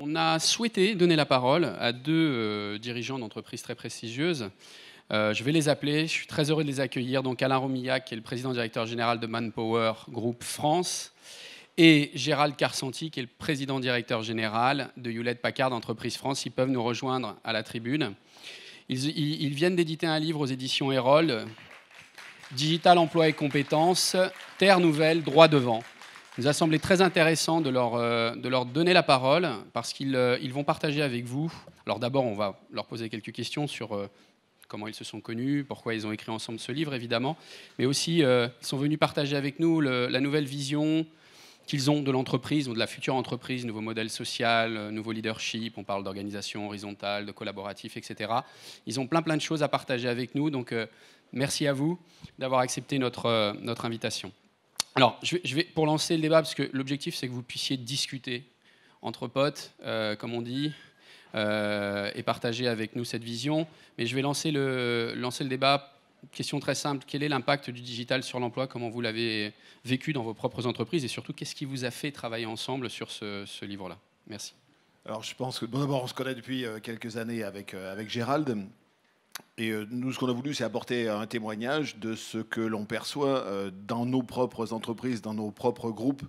On a souhaité donner la parole à deux dirigeants d'entreprises très prestigieuses. Je vais les appeler, je suis très heureux de les accueillir. Donc Alain Romillac, qui est le président directeur général de Manpower Group France, et Gérald Carsanti, qui est le président directeur général de Hewlett Packard Enterprise France. Ils peuvent nous rejoindre à la tribune. Ils viennent d'éditer un livre aux éditions Erol, Digital, emploi et compétences, Terre nouvelle, droit devant. Il nous a semblé très intéressant de leur donner la parole parce qu'ils vont partager avec vous. Alors d'abord, on va leur poser quelques questions sur comment ils se sont connus, pourquoi ils ont écrit ensemble ce livre, évidemment. Mais aussi, ils sont venus partager avec nous la nouvelle vision qu'ils ont de l'entreprise ou de la future entreprise, nouveau modèle social, nouveau leadership. On parle d'organisation horizontale, de collaboratif, etc. Ils ont plein de choses à partager avec nous. Donc, merci à vous d'avoir accepté notre invitation. Alors, je vais pour lancer le débat, parce que l'objectif, c'est que vous puissiez discuter entre potes, comme on dit, et partager avec nous cette vision. Mais je vais lancer le débat. Question très simple, quel est l'impact du digital sur l'emploi? Comment vous l'avez vécu dans vos propres entreprises? Et surtout, qu'est-ce qui vous a fait travailler ensemble sur ce livre-là? Merci. Alors, je pense que d'abord, on se connaît depuis quelques années avec Gérald. Et nous, ce qu'on a voulu, c'est apporter un témoignage de ce que l'on perçoit dans nos propres entreprises, dans nos propres groupes,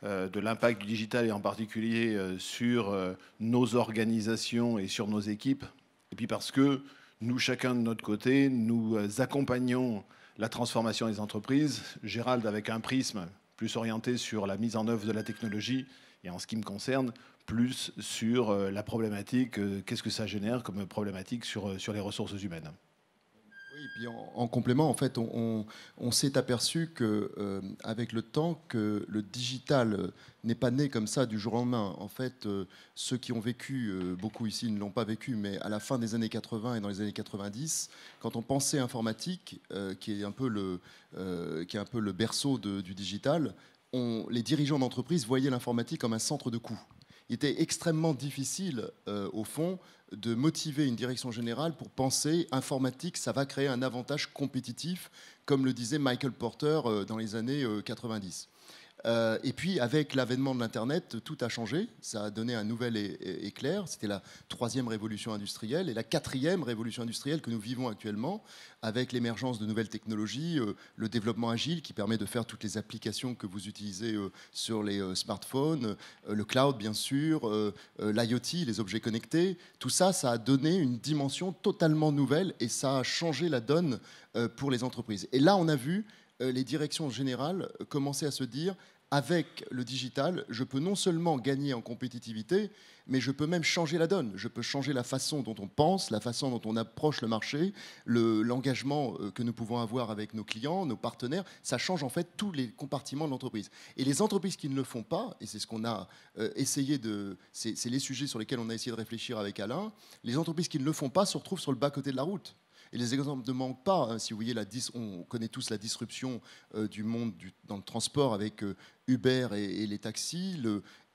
de l'impact du digital et en particulier sur nos organisations et sur nos équipes. Et puis parce que nous, chacun de notre côté, nous accompagnons la transformation des entreprises. Gérald avec un prisme plus orienté sur la mise en œuvre de la technologie et en ce qui me concerne, plus sur la problématique, qu'est-ce que ça génère comme problématique sur les ressources humaines. Oui, et puis en complément, en fait, on s'est aperçu qu'avec le temps, que le digital n'est pas né comme ça du jour au lendemain. En fait, ceux qui ont vécu, beaucoup ici ne l'ont pas vécu, mais à la fin des années 80 et dans les années 90, quand on pensait informatique, qui est un peu le berceau du digital, les dirigeants d'entreprise voyaient l'informatique comme un centre de coût. Il était extrêmement difficile, au fond, de motiver une direction générale pour penser informatique, ça va créer un avantage compétitif, comme le disait Michael Porter dans les années 90. Et puis, avec l'avènement de l'Internet, tout a changé. Ça a donné un nouvel éclair. C'était la 3e révolution industrielle. Et la 4e révolution industrielle que nous vivons actuellement, avec l'émergence de nouvelles technologies, le développement agile qui permet de faire toutes les applications que vous utilisez sur les smartphones, le cloud, bien sûr, l'IoT, les objets connectés. Tout ça, ça a donné une dimension totalement nouvelle et ça a changé la donne pour les entreprises. Et là, on a vu les directions générales commençaient à se dire, avec le digital, je peux non seulement gagner en compétitivité, mais je peux même changer la donne. Je peux changer la façon dont on pense, la façon dont on approche le marché, l'engagement que nous pouvons avoir avec nos clients, nos partenaires. Ça change en fait tous les compartiments de l'entreprise. Et les entreprises qui ne le font pas, et c'est ce qu'on a essayé de... C'est les sujets sur lesquels on a essayé de réfléchir avec Alain, les entreprises qui ne le font pas se retrouvent sur le bas-côté de la route. Et les exemples ne manquent pas. Hein. Si vous voyez, on connaît tous la disruption du monde dans le transport avec Uber et les taxis.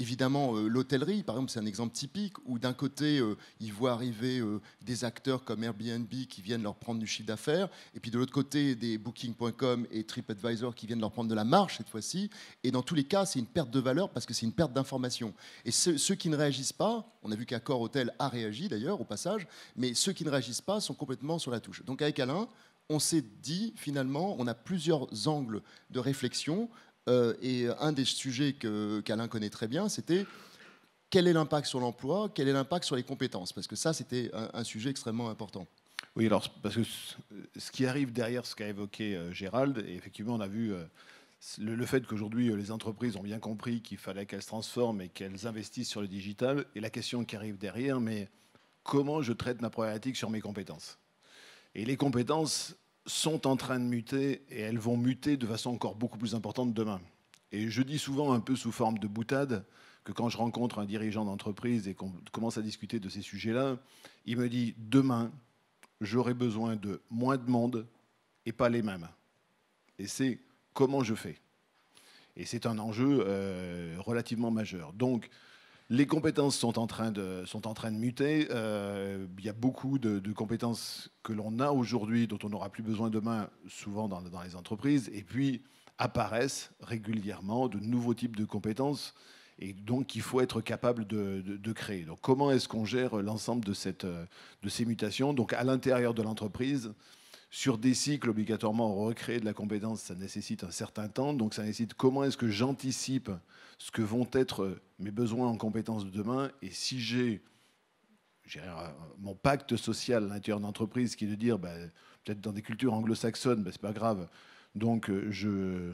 Évidemment, l'hôtellerie, par exemple, c'est un exemple typique où d'un côté, ils voient arriver des acteurs comme Airbnb qui viennent leur prendre du chiffre d'affaires, et puis de l'autre côté, des Booking.com et TripAdvisor qui viennent leur prendre de la marge cette fois-ci. Et dans tous les cas, c'est une perte de valeur parce que c'est une perte d'information. Et ceux qui ne réagissent pas, on a vu qu'Accor Hôtel a réagi d'ailleurs au passage, mais ceux qui ne réagissent pas sont complètement sur la touche. Donc avec Alain, on s'est dit finalement, on a plusieurs angles de réflexion. Et un des sujets qu'Alain connaît très bien, c'était quel est l'impact sur l'emploi, quel est l'impact sur les compétences, parce que ça, c'était un sujet extrêmement important. Oui, alors, parce que ce qui arrive derrière ce qu'a évoqué Gérald, et effectivement, on a vu le fait qu'aujourd'hui, les entreprises ont bien compris qu'il fallait qu'elles se transforment et qu'elles investissent sur le digital, et la question qui arrive derrière, mais comment je traite ma problématique sur mes compétences? Et les compétences sont en train de muter et elles vont muter de façon encore beaucoup plus importante demain. Et je dis souvent un peu sous forme de boutade que quand je rencontre un dirigeant d'entreprise et qu'on commence à discuter de ces sujets-là, il me dit demain, j'aurai besoin de moins de monde et pas les mêmes. Et c'est comment je fais. Et c'est un enjeu relativement majeur. Donc, les compétences sont en train de muter. Il y a beaucoup de compétences que l'on a aujourd'hui, dont on n'aura plus besoin demain, souvent dans les entreprises. Et puis apparaissent régulièrement de nouveaux types de compétences. Et donc, il faut être capable de créer. Donc, comment est-ce qu'on gère l'ensemble de ces mutations? Donc, à l'intérieur de l'entreprise, sur des cycles, obligatoirement, recréer de la compétence, ça nécessite un certain temps. Donc, ça nécessite comment est-ce que j'anticipe ce que vont être mes besoins en compétences de demain. Et si j'ai mon pacte social à l'intérieur de l'entreprise qui est de dire, peut-être dans des cultures anglo-saxonnes, c'est pas grave. Donc, je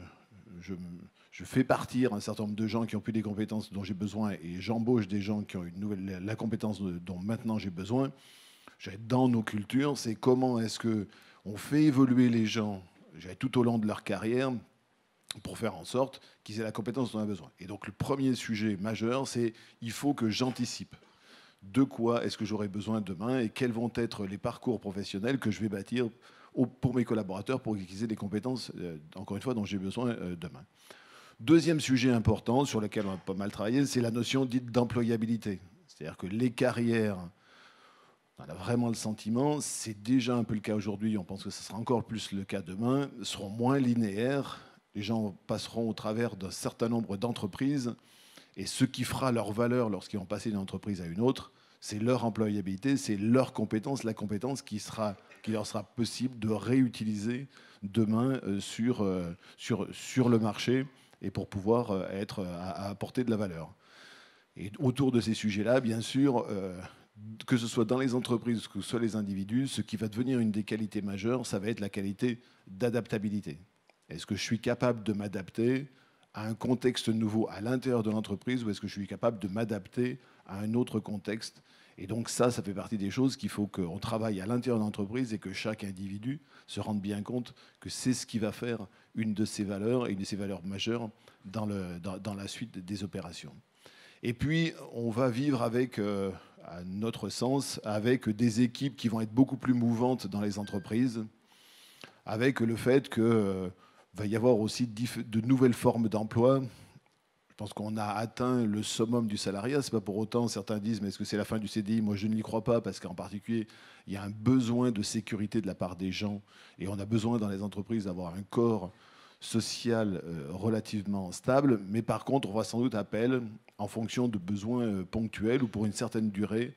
fais partir un certain nombre de gens qui ont plus des compétences dont j'ai besoin et j'embauche des gens qui ont la compétence dont maintenant j'ai besoin. Dans nos cultures, c'est comment est-ce qu'on fait évoluer les gens tout au long de leur carrière pour faire en sorte qu'ils aient la compétence dont on a besoin. Et donc le premier sujet majeur, c'est il faut que j'anticipe de quoi est-ce que j'aurai besoin demain et quels vont être les parcours professionnels que je vais bâtir pour mes collaborateurs pour qu'ils aient des compétences, encore une fois, dont j'ai besoin demain. Deuxième sujet important sur lequel on a pas mal travaillé, c'est la notion dite d'employabilité. C'est-à-dire que les carrières, on a vraiment le sentiment, c'est déjà un peu le cas aujourd'hui, on pense que ce sera encore plus le cas demain, seront moins linéaires. Les gens passeront au travers d'un certain nombre d'entreprises et ce qui fera leur valeur lorsqu'ils vont passer d'une entreprise à une autre, c'est leur employabilité, c'est leur compétence, la compétence qui leur sera possible de réutiliser demain sur le marché et pour pouvoir être à apporter de la valeur. Et autour de ces sujets-là, bien sûr, que ce soit dans les entreprises, que ce soit les individus, ce qui va devenir une des qualités majeures, ça va être la qualité d'adaptabilité. Est-ce que je suis capable de m'adapter à un contexte nouveau à l'intérieur de l'entreprise ou est-ce que je suis capable de m'adapter à un autre contexte? Et donc ça fait partie des choses qu'il faut qu'on travaille à l'intérieur de l'entreprise et que chaque individu se rende bien compte que c'est ce qui va faire une de ses valeurs et une de ses valeurs majeures dans la suite des opérations. Et puis, on va vivre avec, à notre sens, avec des équipes qui vont être beaucoup plus mouvantes dans les entreprises, avec le fait que va y avoir aussi de nouvelles formes d'emploi. Je pense qu'on a atteint le summum du salariat. C'est pas pour autant, certains disent, mais est-ce que c'est la fin du CDI? Moi, je n'y crois pas, parce qu'en particulier, il y a un besoin de sécurité de la part des gens. Et on a besoin dans les entreprises d'avoir un corps social relativement stable. Mais par contre, on va sans doute appel, en fonction de besoins ponctuels ou pour une certaine durée,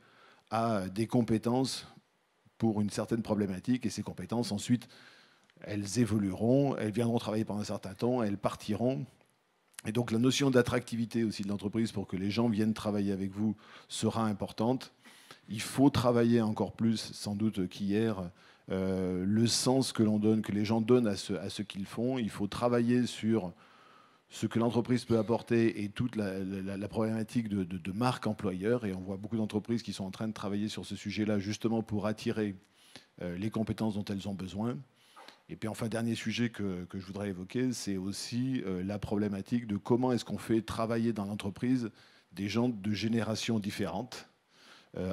à des compétences pour une certaine problématique. Et ces compétences, ensuite, elles évolueront, elles viendront travailler pendant un certain temps, elles partiront. Et donc la notion d'attractivité aussi de l'entreprise pour que les gens viennent travailler avec vous sera importante. Il faut travailler encore plus, sans doute qu'hier, le sens que l'on donne, que les gens donnent à ce qu'ils font. Il faut travailler sur ce que l'entreprise peut apporter et toute la problématique de marque employeur. Et on voit beaucoup d'entreprises qui sont en train de travailler sur ce sujet-là justement pour attirer les compétences dont elles ont besoin. Et puis enfin, dernier sujet que je voudrais évoquer, c'est aussi la problématique de comment est-ce qu'on fait travailler dans l'entreprise des gens de générations différentes,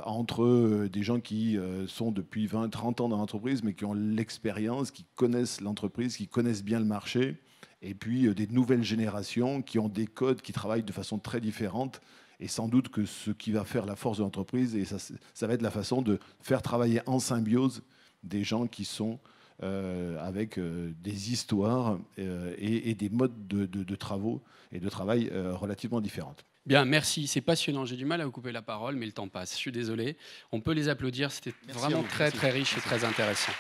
entre des gens qui sont depuis 20, 30 ans dans l'entreprise, mais qui ont l'expérience, qui connaissent l'entreprise, qui connaissent bien le marché, et puis des nouvelles générations qui ont des codes, qui travaillent de façon très différente. Et sans doute que ce qui va faire la force de l'entreprise, et ça va être la façon de faire travailler en symbiose des gens qui sont avec des histoires et des modes de travaux et de travail relativement différentes. Bien, merci. C'est passionnant. J'ai du mal à vous couper la parole, mais le temps passe. Je suis désolé. On peut les applaudir. C'était vraiment très, très riche et très intéressant.